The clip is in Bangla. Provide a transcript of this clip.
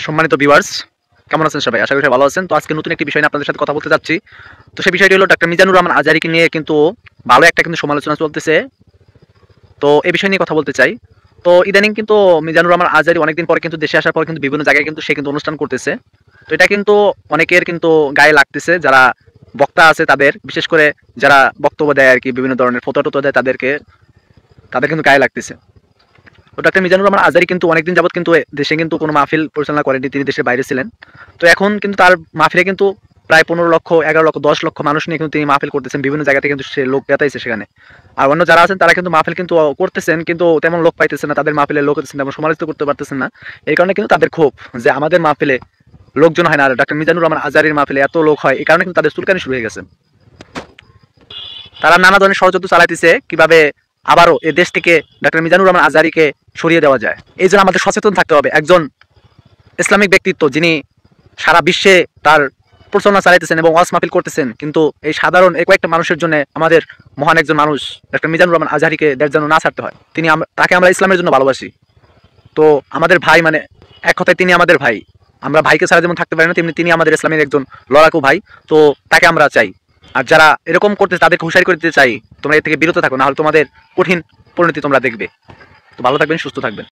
সম্মানিত ভিউয়ার্স, কেমন আছেন সবাই? আশা করি সবাই ভালো আছেন। তো আজকে নতুন একটি বিষয় নিয়ে আপনাদের সাথে কথা বলতে যাচ্ছি। তো সেই বিষয়টি হলো ডাক্তার মিজানুর রহমান আজহারীকে নিয়ে কিন্তু ভালো একটা সমালোচনা চলতেছে। তো এই বিষয় নিয়ে কথা বলতে চাই। তো ইদানিং কিন্তু মিজানুর রহমান আজহারী অনেকদিন পরে কিন্তু দেশে আসার পর কিন্তু বিভিন্ন জায়গায় কিন্তু সে কিন্তু অনুষ্ঠান করতেছে। তো এটা কিন্তু অনেকের কিন্তু গায়ে লাগতেছে, যারা বক্তা আছে তাদের, বিশেষ করে যারা বক্তব্য দেয় আরকি, বিভিন্ন ধরনের ফতোয়া দেয় তাদের কিন্তু গায়ে লাগতেছে। তো ডাক্তার মিজানুর রহমান আজহারী কিন্তু অনেকদিন যাবত কিন্তু দেশে কিন্তু কোনো মাহফিল পরিচালনা করেনি, তিনি দেশের বাইরে ছিলেন। তো এখন কিন্তু তার মাহফিলে কিন্তু প্রায় 15 লক্ষ, 11 লক্ষ, 10 লক্ষ মানুষ নিয়ে কিন্তু তিনি মাহফিল করতেছেন, বিভিন্ন জায়গা থেকে কিন্তু সে লোক পেতাইছে সেখানে। আর অন্য যারা আছেন তারা কিন্তু মাহফিল কিন্তু করতেছেন, কিন্তু তেমন লোক পাইতেছে না, তাদের মাহফিলে লোক হতেছেন, তেমন সমালোচিত করতে পারতেছেন না। এই কারণে কিন্তু তাদের ক্ষোভ যে আমাদের মাহফিলে লোকজন হয় না, আর ডাক্তার মিজানুর রহমান আজহারীর মাহফিলে এত লোক হয়, এই কারণে কিন্তু তাদের চুলকানি শুরু হয়ে গেছে। তারা নানা ধরনের ষড়যন্ত্র চালাইতেছে কিভাবে আবারও এ দেশ থেকে ডাক্তার মিজানুর রহমান আজহারীকে সরিয়ে দেওয়া যায়। এই জন্য আমাদের সচেতন থাকতে হবে। একজন ইসলামিক ব্যক্তিত্ব, যিনি সারা বিশ্বে তার প্রচারণা চালাইতেছেন এবং ওয়াজ মাহফিল করতেছেন, কিন্তু এই সাধারণ কয়েকটা মানুষের জন্য আমাদের মহান একজন মানুষ ডাক্তার মিজানুর রহমান আজহারীকে দেশ যেন না ছাড়তে হয়। তাকে আমরা ইসলামের জন্য ভালোবাসি। তো আমাদের ভাই, মানে এক কথায় তিনি আমাদের ভাই। আমরা ভাইকে ছাড়া যেমন থাকতে পারি না, তেমনি তিনি আমাদের ইসলামের একজন লড়াকু ভাই। তো তাকে আমরা চাই। আর যারা এরকম করতে, তাদেরকে হুঁশিয়ারি করে দিতে চাই, তোমরা এর থেকে বিরত থাকো, না হলে তোমাদের কঠিন পরিণতি তোমরা দেখবে। তো ভালো থাকবেন, সুস্থ থাকবেন।